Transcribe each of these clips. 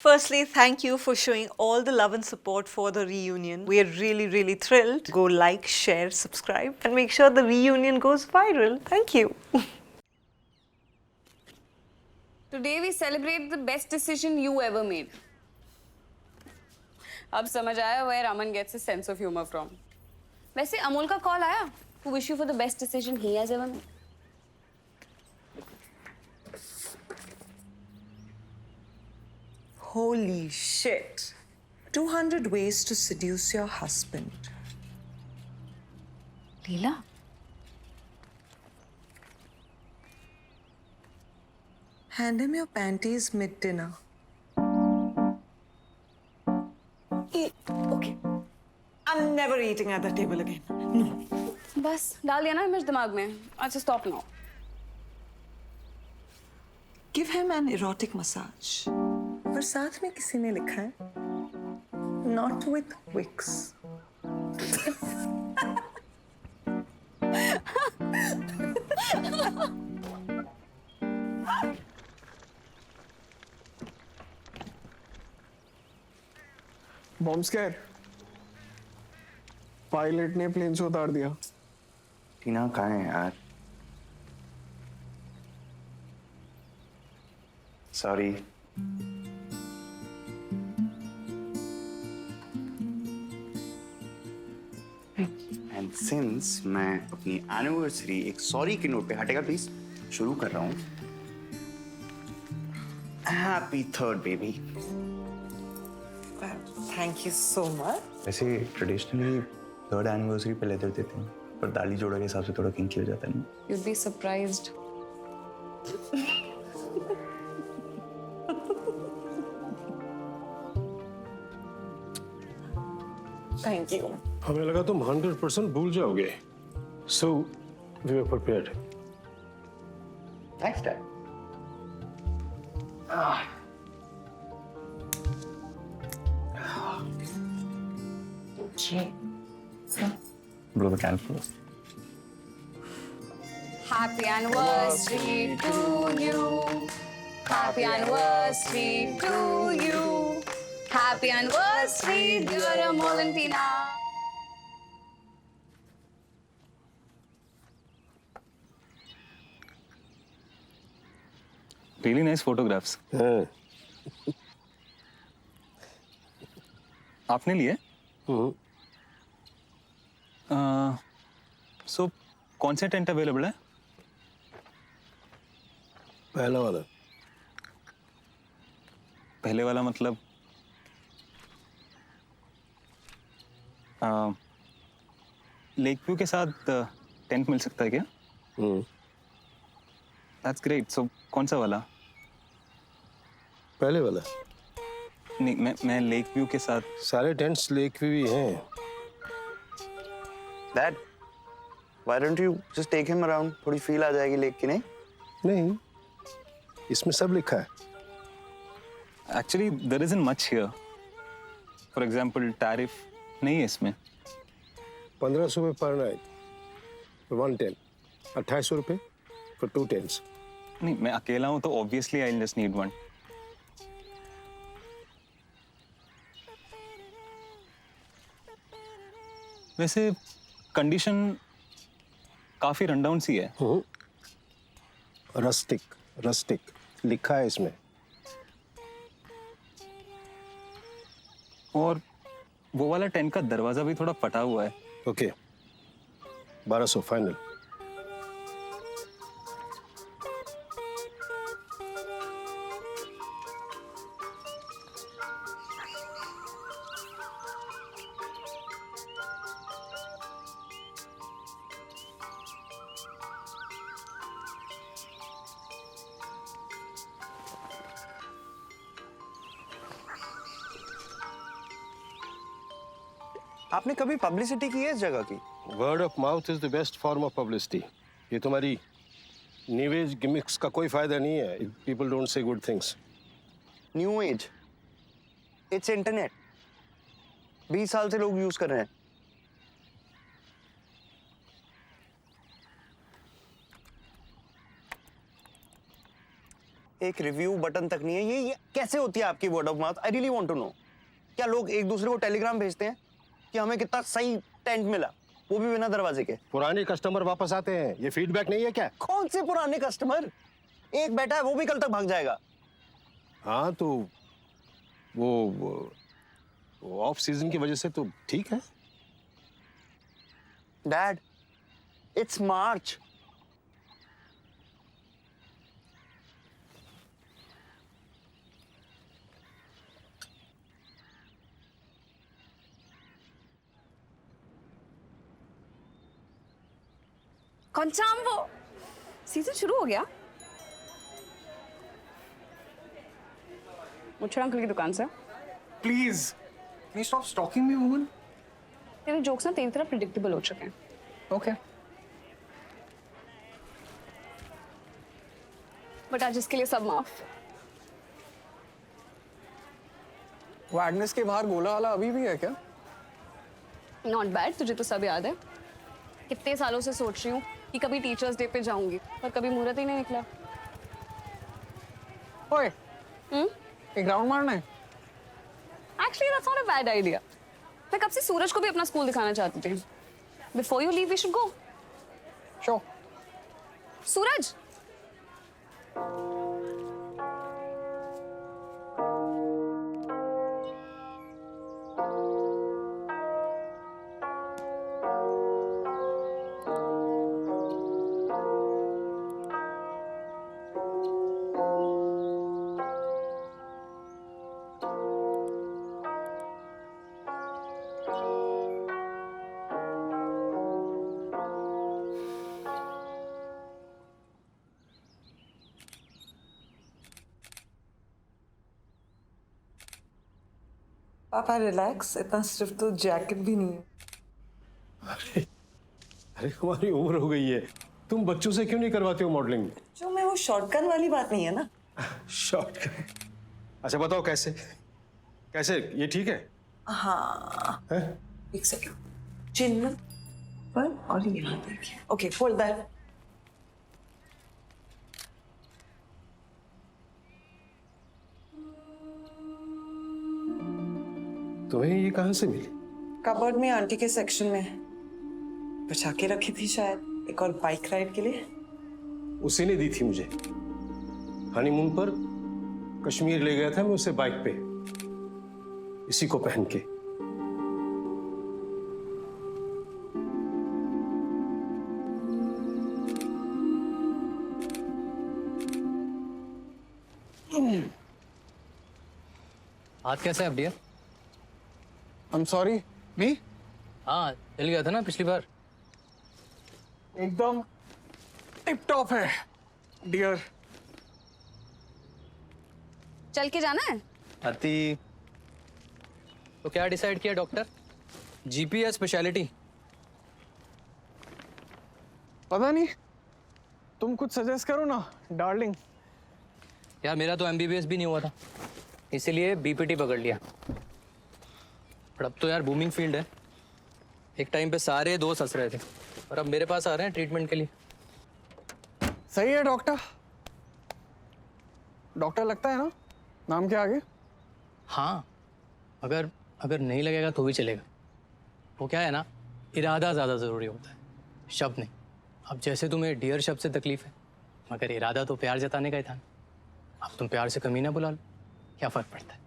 Firstly, thank you for showing all the love and support for the reunion. We are really, really thrilled. Go like, share, subscribe, and make sure the reunion goes viral. Thank you. Today we celebrate the best decision you ever made. अब समझ आया where Aman gets his sense of humor from. वैसे अमोल का call आया to wish you for the best decision he has ever made. Holy shit. 200 ways to seduce your husband. Leela Hand him your panties mid-dinner. Eat. Okay. I'm never eating at the table again. No. बस डाल दिया ना image दिमाग में. अच्छा stop now. Give him an erotic massage. और साथ में किसी ने लिखा है Not with Wix. Bomb square pilot ने प्लेन से उतार दिया। टीना कहाँ है यार? सॉरी। एंड सिंस मैं अपनी एनिवर्सरी एक सॉरी के नोट पे हटेगा प्लीज शुरू कर रहा हूँ। Happy third baby. Thank you so much. वैसे ट्रेडिशनली थर्ड एनिवर्सरी पे लेदर देते हैं, पर दाली जोड़ा के हिसाब से थोड़ा किंकी हो जाता है ना। You'd be surprised. Thank you. हमें लगा तुम 100% भूल जाओगे। So we were prepared. Thanks dad. Blow the candle. Happy anniversary to you. Happy anniversary to you. Happy anniversary, dear Amol and Tina. Really nice photographs. हाँ। आपने लिए? सो कौन से टेंट अवेलेबल है? पहला वाला। पहले वाला मतलब लेक व्यू के साथ टेंट मिल सकता है क्या? That's great. सो कौन सा वाला? पहले वाला। नहीं, मैं लेक व्यू के साथ। सारे टेंट्स लेक व्यू ही हैं। Dad, why don't you just take him around? थोड़ी फील आ जाएगी लेक की, नहीं? नहीं, इसमें सब लिखा है। Actually there isn't much here. For example tariff नहीं है इसमें। 1500 रुपये पर नाइट for 1 टेंट, 2800 रुपये for 2 टेंट्स। नहीं, मैं अकेला हूँ तो obviously I just need one. वैसे कंडीशन काफी रनडाउन सी है। रस्टिक लिखा है इसमें। और वो वाला टेंट का दरवाजा भी थोड़ा फटा हुआ है। Okay, 1200 final. आपने कभी पब्लिसिटी की है इस जगह की? Word of mouth is the best form of publicity. ये तुम्हारी न्यू एज गिमिक्स का कोई फायदा नहीं है। People don't say good things. New age, it's internet. 20 साल से लोग यूज कर रहे हैं। एक रिव्यू बटन तक नहीं है। ये कैसे होती है आपकी word of mouth? I really want to know. क्या लोग एक दूसरे को टेलीग्राम भेजते हैं कि हमें कितना सही टेंट मिला, वो भी बिना दरवाजे के? पुराने कस्टमर वापस आते हैं, ये फीडबैक नहीं है क्या? कौन से पुराने कस्टमर? एक बैठा है, वो भी कल तक भाग जाएगा। हाँ तो वो ऑफ सीजन की वजह से तो ठीक है। डैड, इट्स मार्च। कौन सा आम वो? सीजन शुरू हो गया? मुच्छड़ अंकल की दुकान से। Please can you stop stalking me, woman? तेरे जोक्स ना तेरी तरह प्रिडिक्टेबल हो चुके हैं। Okay. बट आज इसके लिए सब माफ। वो एग्नेस के बाहर गोला वाला अभी भी है क्या? नॉट बैड, तुझे तो सब याद है। कितने सालों से सोच रही हूँ कि कभी टीचर्स डे पे जाऊंगी, पर कभी मुहूर्त ही नहीं निकला। ओए, एक राउंड मारना है। Actually, that's not a bad idea. मैं कब से सूरज को भी अपना स्कूल दिखाना चाहती थी। Before you leave, we should go. Sure. सूरज! पापा रिलैक्स, इतना सिर्फ तो जैकेट भी नहीं है। अरे हमारी उम्र हो गई है, तुम बच्चों से क्यों नहीं करवाते हो मॉडलिंग? जो मैं वो शॉर्टकट वाली बात नहीं है ना। शॉर्टकट? अच्छा बताओ कैसे? कैसे ये ठीक है? हाँ, हैं? एक सेकंड। चिन्ह पर और यहाँ देखिए। Okay, hold that. तुम्हें ये कहाँ से मिली? कबर्ड में आंटी के सेक्शन में बचा के रखी थी शायद, एक और बाइक राइड के लिए। उसी ने दी थी मुझे। हनीमून पर कश्मीर ले गया था मैं उसे बाइक पे, इसी को पहन के। हाथ कैसा है अब डियर? I'm sorry. Me? हाँ, जल गया था ना पिछली बार। एकदम टिप टॉप है, डियर। चल के जाना है? आती तो क्या डिसाइड किया डॉक्टर? जीपी या स्पेशलिटी? पता नहीं, तुम कुछ सजेस्ट करो ना डार्लिंग। यार मेरा तो एमबीबीएस भी नहीं हुआ था, इसीलिए बीपीटी पकड़ लिया। पर अब तो यार बूमिंग फील्ड है। एक टाइम पे सारे दोस्त हंस रहे थे और अब मेरे पास आ रहे हैं ट्रीटमेंट के लिए। सही है डॉक्टर। डॉक्टर लगता है ना नाम के आगे? हाँ, अगर अगर नहीं लगेगा तो भी चलेगा। वो क्या है ना, इरादा ज़्यादा ज़रूरी होता है, शब्द नहीं। अब जैसे तुम्हें डियर शब्द से तकलीफ है, मगर इरादा तो प्यार जताने का ही था ना। अब तुम प्यार से कमीना बुला लो, क्या फ़र्क पड़ता है?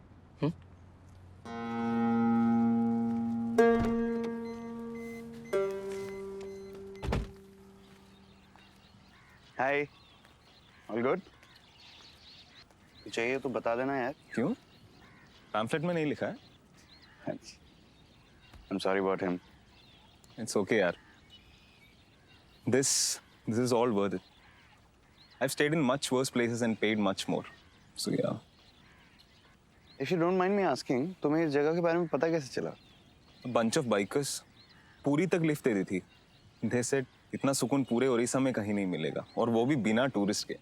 हाय, ऑल गुड? चाहिए तो बता देना यार। क्यों? पैम्फलेट में नहीं लिखा है? I'm sorry about him. It's okay यार. This is all worth it. I've stayed in much worse places and paid much more. So yeah. If you don't mind me asking, तुम्हें इस जगह के बारे में पता कैसे चला? A bunch of bikers पूरी तक लिफ्ट दे दी थी. They said इतना सुकून पूरे ओडिशा में कहीं नहीं मिलेगा, और वो भी बिना टूरिस्ट के।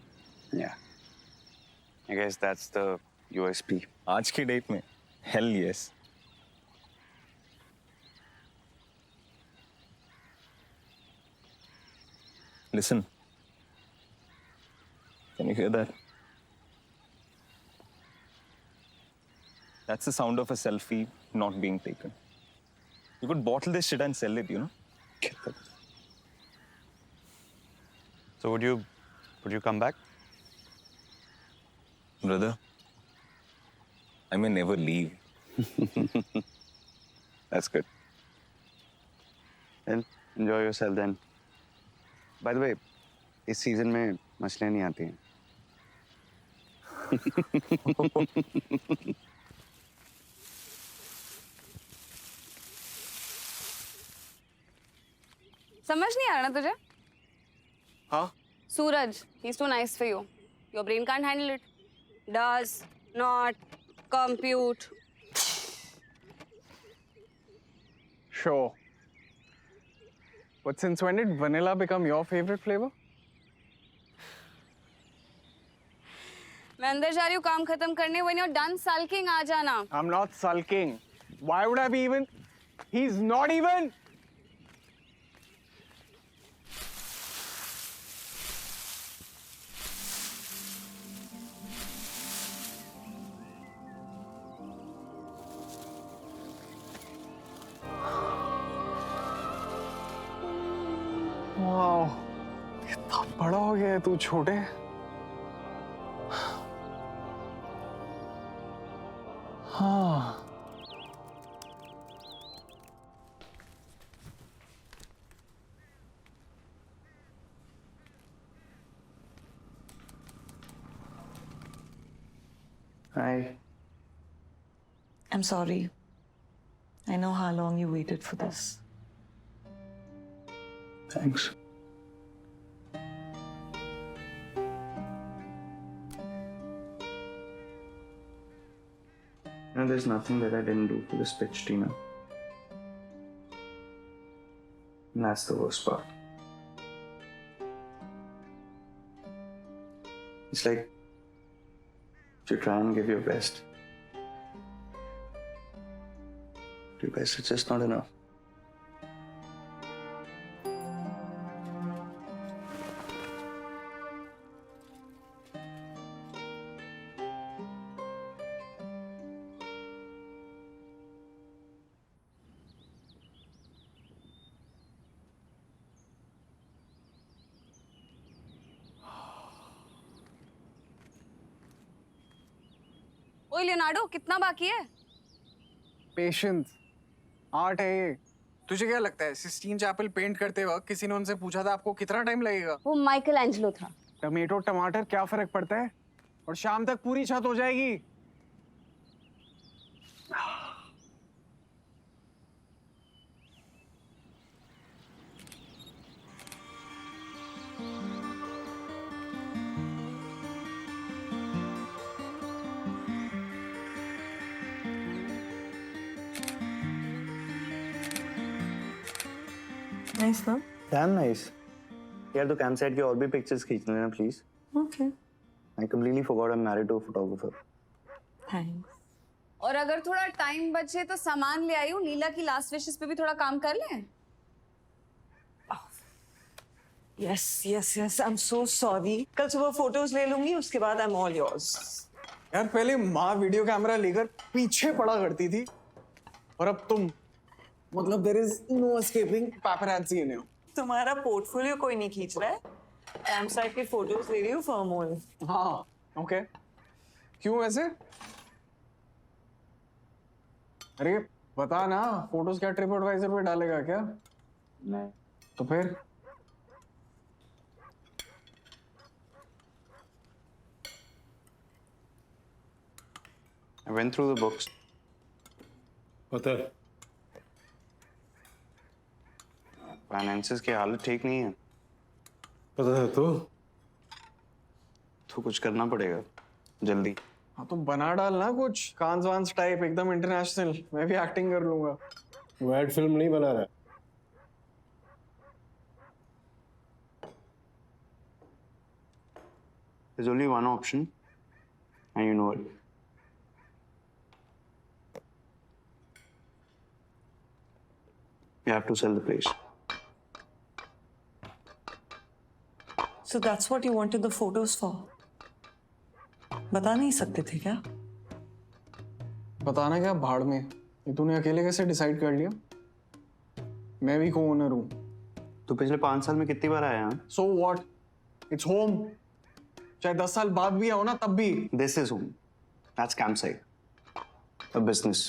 Yeah. I guess that's the USP. आज की डेट में hell yes. Listen. Can you hear that? That's the sound of a selfie not being taken. You could bottle this shit and sell it, you know? So would you come back? Brother, I may never leave. That's good. Well, enjoy yourself then. By the way, इस season में मछलियाँ नहीं आती हैं. समझ नहीं आ रहा ना तुझे? हाँ Suraj, he's too nice for you. Your brain can't handle it. Does not compute. sure. But since when did vanilla become your favorite flavor? मैं अंदर जा रही हूँ काम खत्म करने. When you're done sulking, आ जाना. I'm not sulking. Why would I be even? He's not even. वाह, इतना बड़ा हो गया है तू छोटे. हाँ. Hi. I'm sorry. I know how long you waited for this. Thanks. No, there's nothing that I didn't do for this pitch, Tina. And that's the worst part. It's like you try and give your best. Your best is just not enough. ओए Leonardo, कितना बाकी है? Patience art है ये. तुझे क्या लगता है सिस्टीन चैपल पेंट करते वक्त किसी ने उनसे पूछा था आपको कितना टाइम लगेगा? वो माइकल एंजेलो था. टमेटो टमाटर क्या फर्क पड़ता है? और शाम तक पूरी छत हो जाएगी. Nice, no? Damn nice. यार तो कैंप साइड के और भी पिक्चर्स खींच लेना please. Okay. I completely forgot I'm married to a photographer. Thanks. और अगर थोड़ा टाइम बचे तो सामान ले आई हूँ. लीला की लास्ट विशेस पे भी थोड़ा काम कर लें. Yes, yes, yes. I'm so sorry. कल सुबह फोटोज ले लूंगी, उसके बाद I'm all yours. यार पहले माँ वीडियो कैमरा लेकर पीछे पड़ा करती थी और अब तुम. मतलब there is no escaping paparazzi in you. तुम्हारा पोर्टफोलियो कोई नहीं खींच रहा है. कैंप साइट की फोटोज ले रही हूँ फॉर्मल. हाँ ओके. क्यों वैसे? अरे बता ना, फोटोज क्या ट्रिप एडवाइजर पे डालेगा क्या? नहीं. तो फिर I went through the books. पता है. फाइनेंसेस की हालत ठीक नहीं है. पता है तो कुछ करना पड़ेगा जल्दी. हाँ तो बना डाल ना कुछ कांस वांस टाइप एकदम इंटरनेशनल. मैं भी एक्टिंग कर लूंगा. वो एड फिल्म नहीं बना रहा. There's only one option, and you know it. You have to sell the place. So that's what you wanted the photos for? बता नहीं सकते थे क्या? पता ना क्या भाड़ में, ये तूने अकेले कैसे डिसाइड कर लिया? मैं भी को ओनर हूँ। तो पिछले 5 साल में कितनी बार आया? So what, its home. चाहे 10 साल बाद भी आओ ना तब भी। This is home, that's campsite, a business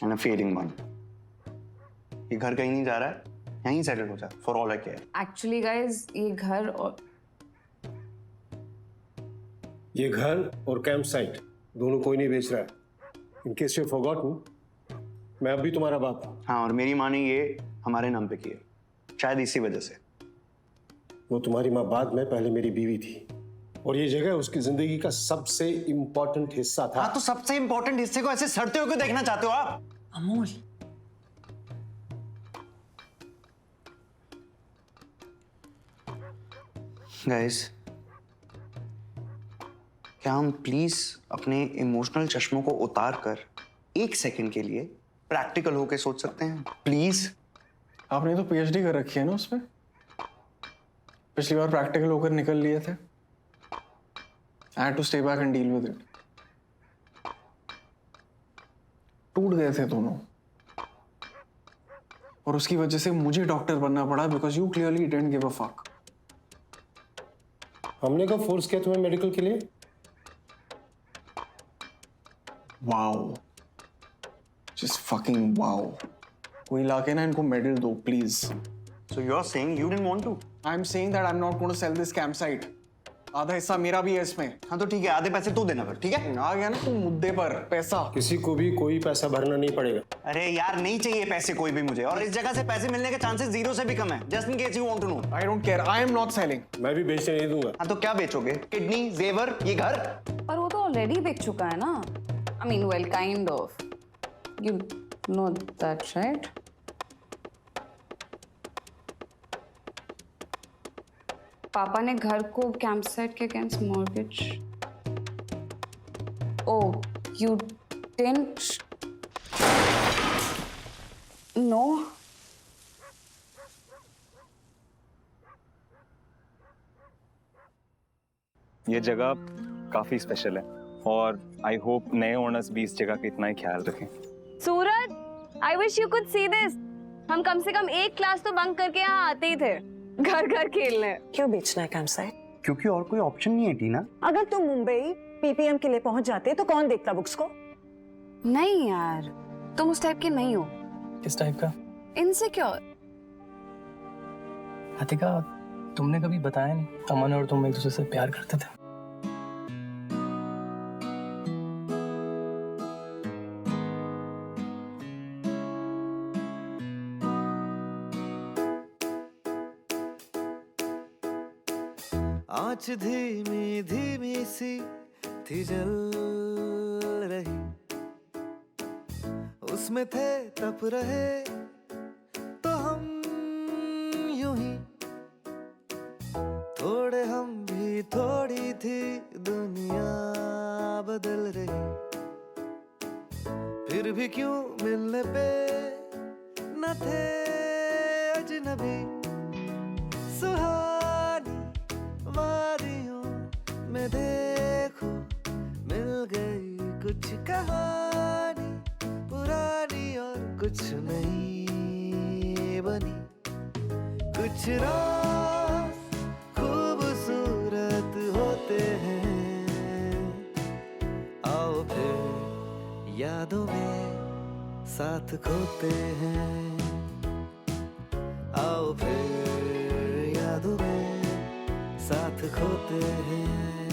and a failing one. ये घर कहीं नहीं जा रहा है, यहीं सेटल हो जा, for all I care. Actually guys ये घर और ये घर और कैंप साइट दोनों कोई नहीं बेच रहा है। इन केस यू फॉरगॉटन, मैं अब भी तुम्हारा बाप हूं। हाँ, और मेरी माँ ने ये हमारे नाम पे की है, शायद इसी वजह से। वो तुम्हारी माँ बाद में, पहले मेरी बीवी थी, और ये जगह उसकी जिंदगी का सबसे इंपॉर्टेंट हिस्सा था। हाँ, तो सबसे इंपॉर्टेंट हिस्से को ऐसे सड़ते हुए क्यों देखना चाहते हो आप? अमोल, गाइस, क्या हम प्लीज अपने इमोशनल चश्मों को उतार कर 1 सेकंड के लिए प्रैक्टिकल होके सोच सकते हैं प्लीज? आपने तो पीएचडी कर रखी है ना उसमें। पिछली बार प्रैक्टिकल होकर निकल लिए थे। I had to stay back and deal with it. टूट गए थे दोनों, और उसकी वजह से मुझे डॉक्टर बनना पड़ा because you clearly didn't give a fuck. हमने कब फोर्स किया तुम्हें मेडिकल के लिए? Wow, just fucking wow. कोई लाके ना इनको मेडल दो please. So you're saying you didn't want to? I am saying that I am not going to sell this camp site. आधा हिस्सा मेरा भी है इसमें। हाँ, तो ठीक है, आधे पैसे तू देना फिर, ठीक है? आ गया ना तू मुद्दे पर। पैसा किसी को भी कोई पैसा भरना नहीं पड़ेगा। अरे यार, नहीं चाहिए पैसे कोई भी मुझे, और इस जगह से पैसे मिलने के चांसेस 0 से भी कम है। Just in case you want to know. I don't care, I am not selling. मैं भी बेचने नहीं दूंगा। हाँ, तो क्या बेचोगे? किडनी, जेवर, ये घर? पर वो तो ऑलरेडी बिक चुका है ना। I mean well kind of, you know that right? पापा ने घर को कैंप साइट के against mortgage. Oh, you didn't know? ये जगह काफी स्पेशल है, और आई होप नए ओनर्स भी इस जगह का इतना ही ख्याल रखें। Suraj, I wish you could see this. हम कम से कम 1 क्लास तो बंक करके यहाँ आते ही थे, घर घर खेलने। क्यों बेचना है कैंप साइट? क्योंकि और कोई ऑप्शन नहीं है टीना। अगर तुम मुंबई पीपीएम के लिए पहुंच जाते तो कौन देखता बुक्स को? नहीं यार, तुम उस टाइप के नहीं हो। किस टाइप का? इनसिक्योर। अतिका, तुमने कभी बताया नहीं अमन और तुम एक दूसरे से प्यार करते थे। आँच धीमी धीमी सी थी जल रही, उसमें थे तप रहे तो हम यूं ही, थोड़े हम भी थोड़ी थी दुनिया बदल रही, फिर भी क्यों मिलने पे न थे अजनबी, सुहानी वादियों में देखो मिल गई कुछ कहानी पुरानी और कुछ नई बनी, कुछ राज खूबसूरत होते हैं, आओ फिर यादों में साथ खोते हैं, आओ फिर यादों में साथ खोते हैं।